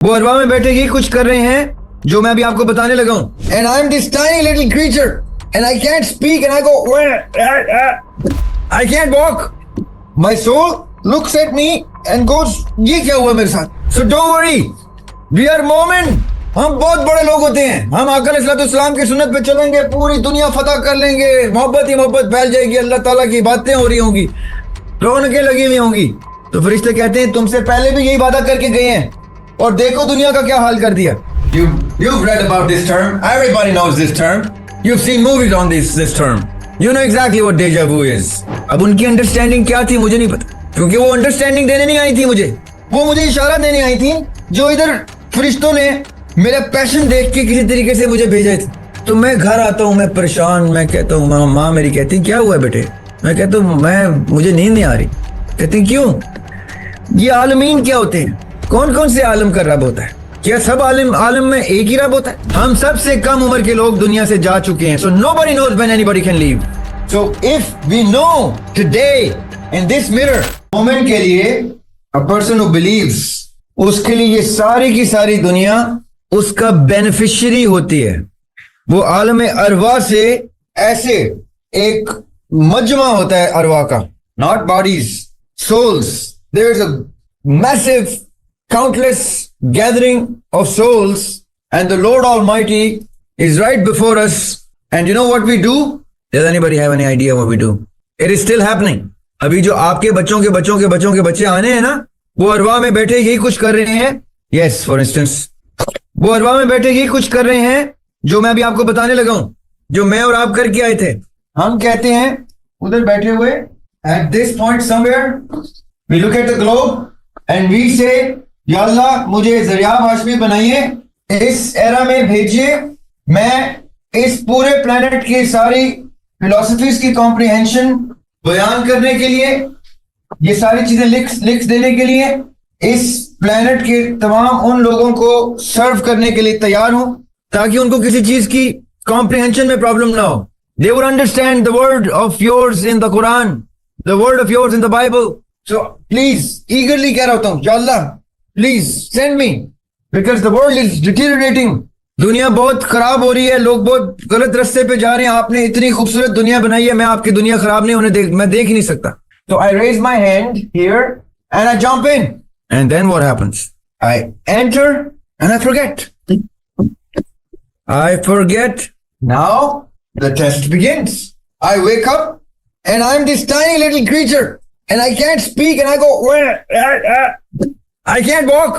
وہ اروا میں بیٹھے ہی کچھ کر رہے ہیں جو میں ابھی آپ کو بتانے لگا ہوں. And I'm this tiny little creature and I can't speak and I go I can't walk. My soul looks at me and goes یہ کیا ہوا میرے ساتھ. So don't worry, we are مومن. ہم بہت بڑے لوگ ہوتے ہیں. ہم آقا علیہ السلام کی سنت پہ چلیں گے, پوری دنیا فتح کر لیں گے, محبت ہی محبت پھیل جائے گی, اللہ تعالیٰ کی باتیں ہو رہی ہوں گی, رونقیں لگی ہوئی ہوں گی. تو فرشتے کہتے ہیں تم سے پہلے بھی یہی وعدہ کر کے گئے ہیں اور دیکھو دنیا کا کیا حال کر دیا. You've read about this term. Everybody knows this term. You've seen movies on this term. You know exactly what deja vu is. اب ان کی انڈرسٹینڈنگ کیا تھی مجھے نہیں پتا, کیونکہ وہ انڈرسٹینڈنگ دینے نہیں آئی تھی مجھے, وہ مجھے اشارہ دینے آئی تھی جو ادھر فرشتوں نے میرا پیشن دیکھ کے کسی طریقے سے مجھے بھیجا تھا. تو میں گھر آتا ہوں, میں پریشان, میں کہتا ہوں ماں میری کہتی کیا ہوا ہے بیٹے, میں کہتا ہوں مجھے نیند نہیں آ رہی. کہتے ہیں کیوں؟ یہ عالمین کیا ہوتے ہیں, کون کون سے عالم کا رب ہوتا ہے, کیا سب عالم میں ایک ہی رب ہوتا ہے؟ ہم سب سے کم عمر کے لوگ دنیا سے جا چکے ہیں. So nobody knows when anybody can leave. So if we know today in this mirror, مومن کے لیے a person who believes, اس کے لیے یہ ساری کی ساری دنیا اس کا بینیفیشری ہوتی ہے. وہ عالم ارواح سے ایسے ایک مجمع ہوتا ہے ارواح کا, not bodies, souls. There is a massive, countless gathering of souls and the Lord Almighty is right before us. And you know what we do? Does anybody have any idea what we do? It is still happening. ابھی جو آپ کے بچوں کے بچوں کے بچوں کے بچے آنے ہیں نا, وہ ارواح میں بیٹھے یہی کچھ کر رہے ہیں. Yes, for instance, وہ ارواح میں بیٹھے یہی کچھ کر رہے ہیں جو میں ابھی آپ کو بتانے لگا ہوں, جو میں اور آپ کر کے آئے تھے. ہم کہتے ہیں ادھر بیٹھے ہوئے at this point somewhere we look at the globe and we say یا اللہ مجھے ذریعہ ہاشمی بنائیے, اس ایرا میں بھیجیے, میں اس پورے پلانٹ کی ساری فلسفیز کی کمپریہنشن بیان کرنے کے لیے, یہ ساری چیزیں لکھ دینے کے لیے, اس پلانٹ کے تمام ان لوگوں کو سرو کرنے کے لیے تیار ہوں تاکہ ان کو کسی چیز کی کمپریہنشن میں پرابلم نہ ہو. They would understand the word of yours in the Quran, the word of yours in the Bible. So please, eagerly کہہ رہا ہوتا ہوں, یا اللہ please send me because the world is deteriorating. دنیا بہت خراب ہو رہی ہے, لوگ بہت غلط رستے پہ جا رہے ہیں. آپ نے اتنی خوبصورت دنیا بنائی ہے, میں آپ کی دنیا خراب نہیں ہونے میں دیکھ ہی نہیں سکتا. So I raise my hand here and I jump in. And then what happens? I enter and I forget. I forget. Now the test begins. I wake up and I'm this tiny little creature and I can't speak and I go I can't walk.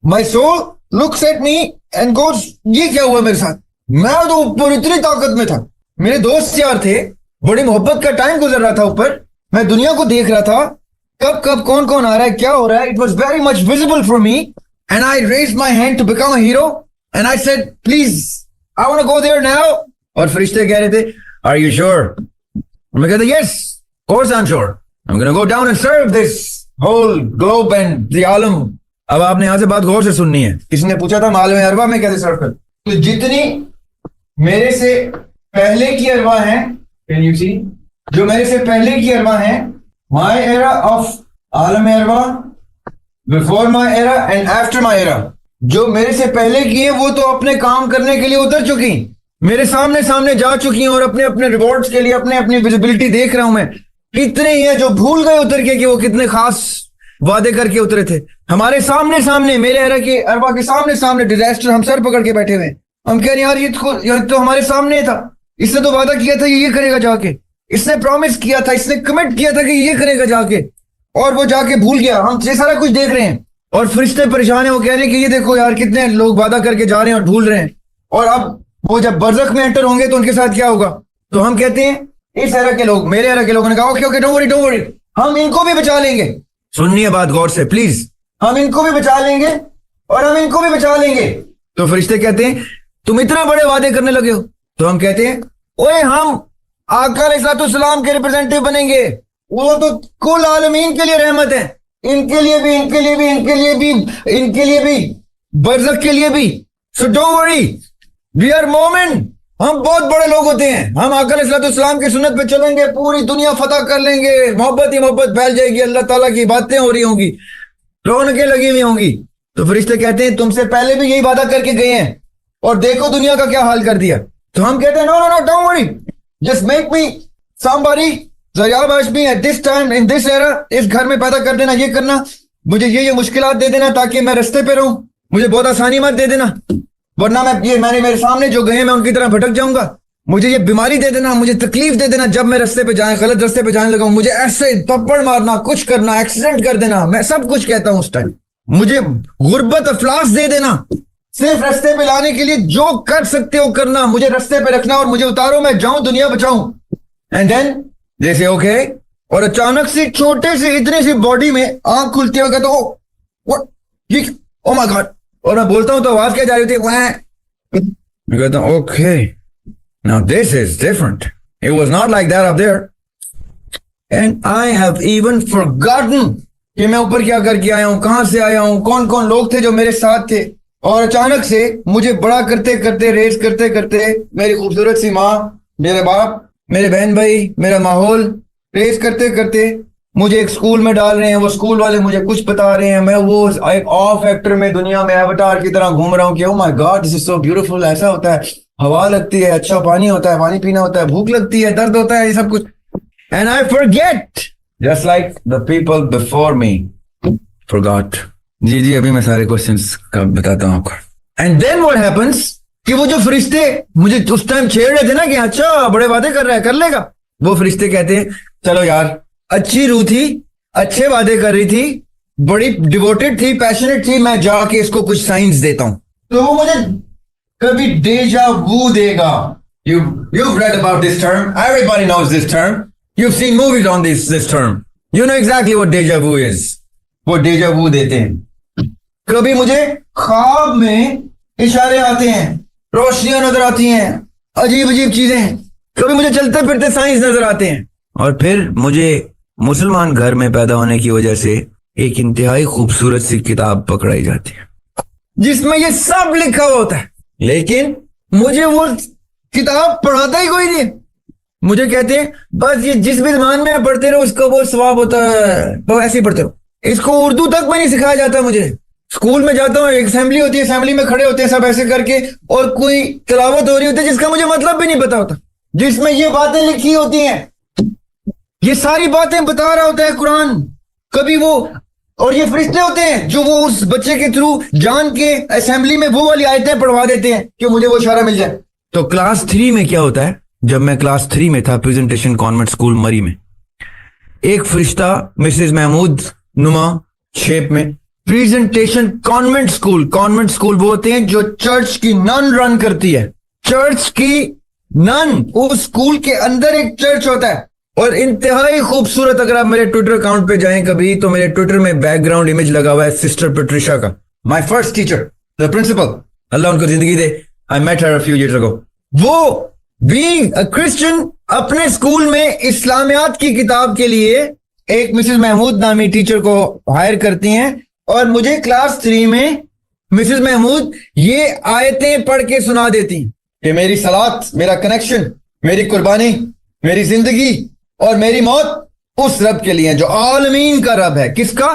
My soul looks at me and goes یہ کیا ہوا میرے ساتھ. میں تو اوپر اتنی طاقت میں تھا, میرے دوست یار تھے, بڑی محبت کا ٹائم گزر رہا تھا اوپر, میں دنیا کو دیکھ رہا تھا کب کون کون آ رہا ہے, کیا ہو رہا ہے. It was very much visible for me and I raised my hand to become a hero and I said please I want to go there now. اور فرشتے کہہ رہے تھے are you sure? میں کہتا yes, of course I'm sure. I'm going to go down and serve this whole globe and the عالم. اب آپ نے یہاں سے بات غور سے سننی ہے. کسی نے پوچھا تھا عالم ارواح میں کیسے سرو کر, تو جتنی میرے سے پہلے کی ارواح ہیں, can you see, جو میرے سے پہلے کی ارواح ہیں, my era of عالم ارواح, before my era and after my era, جو میرے سے پہلے کی ہیں وہ تو اپنے کام کرنے کے لیے اتر چکی, میرے سامنے جا چکی ہیں اور اپنے ریوارڈز کے لیے اپنی ویزیبلٹی دیکھ رہا ہوں میں. کتنے ہی ہیں جو بھول گئے اتر کے کہ وہ کتنے خاص وعدے کر کے اترے تھے. ہمارے سامنے میرے ارواح کے سامنے ڈیزاسٹر ہم سر پکڑ کے بیٹھے ہوئے. ہم کہہ رہے ہیں یار یہ تو ہمارے سامنے تھا, اس نے تو وعدہ کیا تھا یہ کرے گا جا کے, اس نے پرومس کیا تھا, اس نے کمٹ کیا تھا کہ یہ کرے گا جا کے, اور وہ جا کے بھول گیا. ہم یہ سارا کچھ دیکھ رہے ہیں اور فرشتے پریشان ہیں, وہ کہہ رہے ہیں کہ یہ دیکھو یار کتنے لوگ وعدہ کر کے جا رہے ہیں اور بھول رہے ہیں, اور اب وہ جب برزخ میں انٹر ہوں گے تو ان کے ساتھ کیا ہوگا. تو ہم کہتے ہیں اس ایرا کے لوگ, میرے ایرا کے لوگوں نے کہا اوکے ڈونٹ وری, ہم ان کو بھی بچا لیں گے. سنیے بات غور سے پلیز, ہم ان کو بھی بچا لیں گے اور ہم ان کو بھی بچا لیں گے. تو فرشتے کہتے ہیں تم اتنا بڑے وعدے کرنے لگے ہو. تو ہم کہتے ہیں اوے ہم آقا علیہ السلام کے ریپرزینٹیو بنیں گے, وہ تو کل عالمین کے لیے رحمت ہے, ان کے لیے بھی, ان کے لیے بھی, ان کے لیے بھی, ان کے لیے بھی, برزخ کے لیے بھی. So don't worry, we are مومن. ہم بہت بڑے لوگ ہوتے ہیں, ہم آقا علیہ السلام کی سنت پہ چلیں گے, پوری دنیا فتح کر لیں گے, محبت ہی محبت پھیل جائے گی, اللہ تعالیٰ کی باتیں ہو رہی ہوں گی, رونقیں لگی ہوئی ہوں گی, تو فرشتے کہتے ہیں تم سے پہلے بھی یہی وعدہ کر کے گئے ہیں اور دیکھو دنیا کا کیا حال کر دیا. تو ہم کہتے ہیں no no no don't worry, just make me somebody Ziyab Hashmi at this time in this era, اس گھر میں پیدا کر دینا, یہ کرنا, مجھے یہ مشکلات دے دینا تاکہ میں رستے پہ رہوں, مجھے بہت آسانی مت دے دینا ورنہ میں نے میرے سامنے جو گئے میں ان کی طرح بھٹک جاؤں گا, مجھے یہ بیماری دے دینا, مجھے تکلیف دے دینا جب میں رستے پہ جائیں, غلط رستے پہ جانے لگا ہوں, مجھے ایسے تھپڑ مارنا, کچھ کرنا, ایکسیڈنٹ کر دینا, میں سب کچھ کہتا ہوں اس ٹائم, مجھے غربت افلاس دے دینا, صرف رستے پہ لانے کے لیے جو کر سکتے ہو کرنا, مجھے رستے پہ رکھنا اور مجھے اتارو, میں جاؤں دنیا بچاؤں. اینڈ دین جیسے اوکے, اور اچانک سے چھوٹے سے اتنے سی باڈی میں آنکھ کھلتی ہے, کہتا ہوں او مائی گاڈ, اور میں بولتا ہوں تو آواز کیا جا رہی ہوتی ہے, میں کہتا ہوں okay now this is different, it was not like that up there and I have even forgotten کہ میں اوپر کیا کر کے آیا ہوں, کہاں سے آیا ہوں, کون کون لوگ تھے جو میرے ساتھ تھے. اور اچانک سے مجھے بڑا کرتے کرتے, ریس کرتے کرتے, میری خوبصورت سی ماں, میرے باپ, میرے بہن بھائی, میرا ماحول, ریس کرتے کرتے مجھے ایک سکول میں ڈال رہے ہیں, وہ سکول والے مجھے کچھ بتا رہے ہیں, میں وہ ایک آف ایکٹر میں دنیا میں ایواتار کی طرح گھوم رہا ہوں کہ او مائی God this is so beautiful, ایسا ہوتا ہے, ہوا لگتی ہے, اچھا پانی ہوتا ہے, پانی پینا ہوتا ہے, بھوک لگتی ہے, درد ہوتا ہے, یہ سب کچھ. And I forget just like the people before me forgot. جی ابھی میں سارے کوسچنس کا بتاتا ہوں آپ کو. اینڈ دین what happens کہ وہ جو فرشتے مجھے اس ٹائم چھیڑ رہے تھے نا کہ اچھا بڑے وعدے کر رہا ہے, کر لے گا, وہ فرشتے کہتے ہیں چلو یار, اچھی روح تھی, اچھے وعدے کر رہی تھی, بڑی ڈیووٹیڈ تھی, پیشنیٹ تھی, میں جا کے اس کو کچھ سائنس دیتا ہوں. تو وہ مجھے کبھی ڈیجا وو دے گا. You've read about this term, everybody knows this term, you've seen movies on this term, you know exactly what deja vu is. وہ ڈیجا وو دیتے ہیں. کبھی مجھے خواب میں اشارے آتے ہیں, روشنیاں نظر آتی ہیں, عجیب عجیب چیزیں ہیں, کبھی مجھے چلتے پھرتے سائنس نظر آتے ہیں. اور پھر مجھے مسلمان گھر میں پیدا ہونے کی وجہ سے ایک انتہائی خوبصورت سی کتاب پکڑائی جاتی ہے جس میں یہ سب لکھا ہوا ہوتا ہے, لیکن مجھے وہ کتاب پڑھاتا ہی کوئی نہیں. مجھے کہتے ہیں بس یہ جس بھی زبان میں پڑھتے رہو اس کو وہ ثواب ہوتا ہے, تو ایسے ہی پڑھتے رہو. اس کو اردو تک میں نہیں سکھایا جاتا. مجھے اسکول میں جاتا ہوں, ایک اسمبلی ہوتی ہے, اسمبلی میں کھڑے ہوتے ہیں سب ایسے کر کے, اور کوئی تلاوت ہو رہی ہوتی ہے جس کا مجھے مطلب بھی نہیں پتا ہوتا, جس میں یہ باتیں لکھی ہوتی ہیں, یہ ساری باتیں بتا رہا ہوتا ہے قرآن. کبھی وہ, اور یہ فرشتے ہوتے ہیں جو وہ اس بچے کے تھرو جان کے اسمبلی میں وہ والی آیتیں پڑھوا دیتے ہیں کہ مجھے وہ اشارہ مل جائے. تو کلاس 3 میں کیا ہوتا ہے, جب میں کلاس 3 میں تھا, پریزنٹیشن کانوینٹ اسکول مری میں, ایک فرشتہ مسز محمود نما شیپ میں, پریزنٹیشن کانوینٹ اسکول وہ ہوتے ہیں جو چرچ کی نن رن کرتی ہے, چرچ کی نن, اس اسکول کے اندر ایک چرچ ہوتا ہے, اور انتہائی خوبصورت. اگر آپ میرے ٹویٹر اکاؤنٹ پہ جائیں کبھی تو میرے ٹویٹر میں بیک گراؤنڈ امیج لگا ہوا ہے سسٹر پیٹریشا کا, my first teacher, the principal, اللہ ان کو زندگی دے, I met her a few years ago. وہ being a Christian اپنے اسکول میں اسلامیات کی کتاب کے لیے ایک مسز محمود نامی ٹیچر کو ہائر کرتی ہیں, اور مجھے کلاس 3 میں مسز محمود یہ آیتیں پڑھ کے سنا دیتی کہ میری صلات, میرا کنیکشن, میری قربانی, میری زندگی اور میری موت اس رب کے لیے جو عالمین کا رب ہے. کس کا؟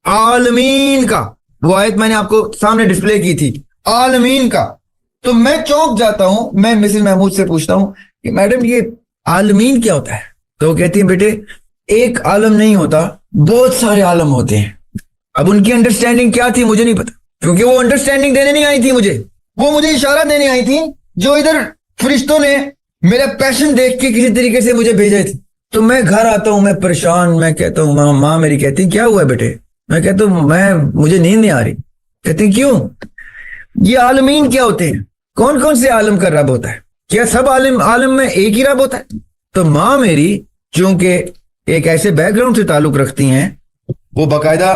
عالمین کا. وہ آیت میں نے آپ کو سامنے ڈسپلے کی تھی, عالمین کا. تو میں چونک جاتا ہوں, میں مسز محمود سے پوچھتا ہوں کہ میڈم یہ عالمین کیا ہوتا ہے؟ تو وہ کہتی ہیں بیٹے ایک عالم نہیں ہوتا, بہت سارے عالم ہوتے ہیں. اب ان کی انڈرسٹینڈنگ کیا تھی مجھے نہیں پتا, کیونکہ وہ انڈرسٹینڈنگ دینے نہیں آئی تھی مجھے, وہ مجھے اشارہ دینے آئی تھی جو ادھر فرشتوں نے میرا پیشن دیکھ کے کسی طریقے سے مجھے بھیجے تھے. تو میں گھر آتا ہوں, میں پریشان, میں کہتا ہوں ماں میری کہتی کیا ہوا ہے بیٹے؟ میں کہتا ہوں مجھے نیند نہیں آ رہی. کہتے ہیں کیوں؟ یہ عالمین کیا ہوتے ہیں؟ کون کون سے عالم کا رب ہوتا ہے؟ کیا سب عالم میں ایک ہی رب ہوتا ہے؟ تو ماں میری چونکہ ایک ایسے بیک گراؤنڈ سے تعلق رکھتی ہیں, وہ باقاعدہ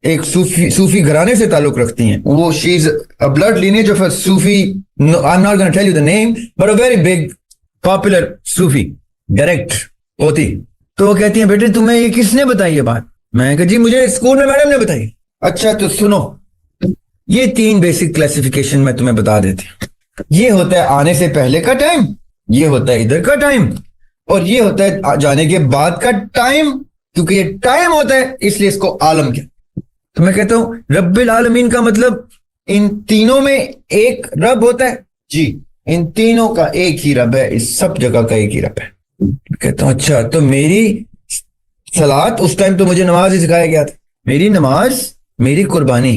ایک صوفی گھرانے سے تعلق رکھتی ہیں, وہ شی از a blood lineage of a Sufi, I'm not going to tell you the name, but a very big popular Sufi direct ہوتی. تو وہ کہتی ہیں بیٹے تمہیں یہ کس نے بتائی یہ بات؟ میں نے کہا جی مجھے اسکول میں میڈم نے بتائی. اچھا تو سنو, یہ 3 بیسک کلاسیفیکیشن میں تمہیں بتا دیتی ہوں. یہ ہوتا ہے آنے سے پہلے کا ٹائم, یہ ہوتا ہے ادھر کا ٹائم, اور یہ ہوتا ہے جانے کے بعد کا ٹائم. کیونکہ یہ ٹائم ہوتا ہے اس لیے اس کو عالم کیا. تو میں کہتا ہوں رب العالمین کا مطلب ان تینوں میں ایک رب ہوتا ہے؟ جی، ان تینوں کا ایک ہی رب ہے، اس سب جگہ کا ایک ہی رب ہے۔ کہتا ہوں اچھا، تو میری صلاۃ، اس ٹائم تو مجھے نماز ہی سکھایا گیا تھا، میری نماز میری قربانی،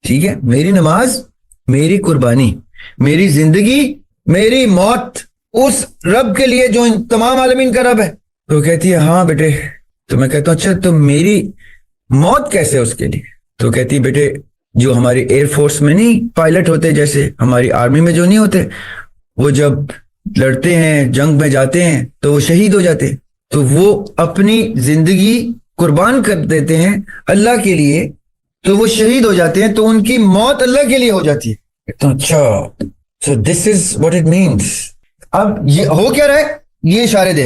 ٹھیک ہے، میری نماز میری قربانی، میری زندگی میری موت اس رب کے لیے جو ان تمام عالمین کا رب ہے۔ تو کہتی ہے ہاں بیٹے۔ تو میں کہتا ہوں اچھا، تو میری موت کیسے اس کے لیے؟ تو کہتی ہے بیٹے، جو ہماری ایئر فورس میں نہیں پائلٹ ہوتے، جیسے ہماری آرمی میں جو نہیں ہوتے، وہ جب لڑتے ہیں، جنگ میں جاتے ہیں تو وہ شہید ہو جاتے ہیں، تو وہ اپنی زندگی قربان کر دیتے ہیں اللہ کے لیے، تو وہ شہید ہو جاتے ہیں، تو ان کی موت اللہ کے لیے ہو جاتی ہے۔ تو اچھا، so this is what it means۔ اب یہ ہو کیا رہا ہے؟ یہ اشارے دے،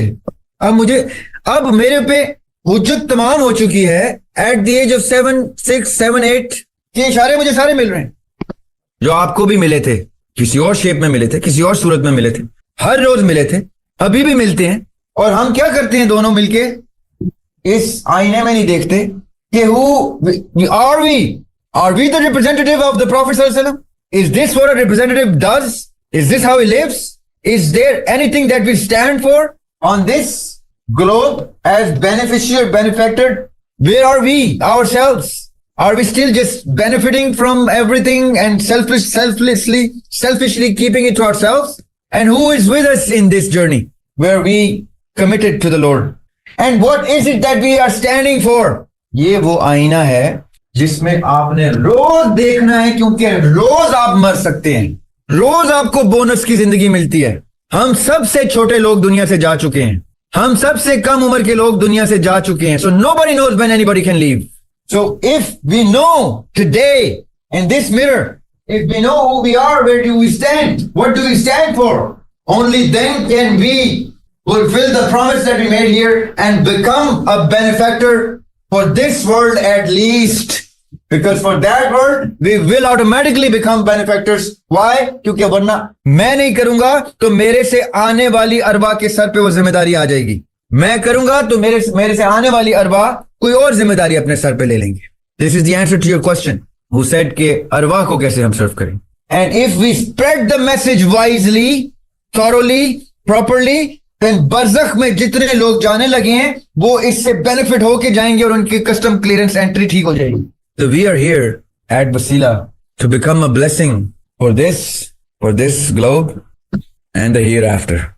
اب میرے پہ حجت تمام ہو چکی ہے ایٹ دی ایج آف 7 6 7 8۔ یہ اشارے مجھے سارے مل رہے ہیں جو آپ کو بھی ملے تھے، کسی اور شیپ میں ملے تھے، کسی اور صورت میں ملے تھے، ہر روز ملے تھے، ابھی بھی ملتے ہیں۔ اور ہم کیا کرتے ہیں دونوں مل کے؟ اس آئینے میں نہیں دیکھتے کہ are we the representative of the Prophet sallallahu alaihi wasallam? Is this what a representative does? Is this how he lives? Is there anything that we stand for on this globe as beneficiary, benefactor? Where are we ourselves? Are we still just benefiting from everything and selfishly keeping it to ourselves? And who is with us in this journey where we committed to the Lord? And what is it that we are standing for? یہ وہ آئینہ ہے جس میں آپ نے روز دیکھنا ہے، کیونکہ روز آپ مر سکتے ہیں، روز آپ کو بونس کی زندگی ملتی ہے۔ ہم سب سے چھوٹے لوگ دنیا سے جا چکے ہیں، ہم سب سے کم عمر کے لوگ دنیا سے جا چکے ہیں۔ So nobody knows when anybody can leave. So if we know today in this mirror, if we know who we are, where do we stand, what do we stand for, only then can we fulfill the promise that we made here and become a benefactor for this world at least, because for that world we will automatically become benefactors. Why? کیونکہ ورنہ میں نہیں کروں گا تو میرے سے آنے والی ارواح کے سر پہ وہ ذمہ داری آ جائے گی، میں کروں گا تو میرے سے آنے والی ارواح کوئی اور ذمہ داری اپنے سر پہ لے لیں گے۔ This is the answer to your question. Who said کہ ارواح کو کیسے ہم سرو کریں؟ And if we spread the message wisely, thoroughly, properly, then برزخ میں جتنے لوگ جانے لگے ہیں وہ اس سے بینیفٹ ہو کے جائیں گے اور ان کی کسٹم کلیئرنس انٹری ٹھیک ہو جائے گی۔ So we are here at Wasila to become a blessing for this globe and the hereafter.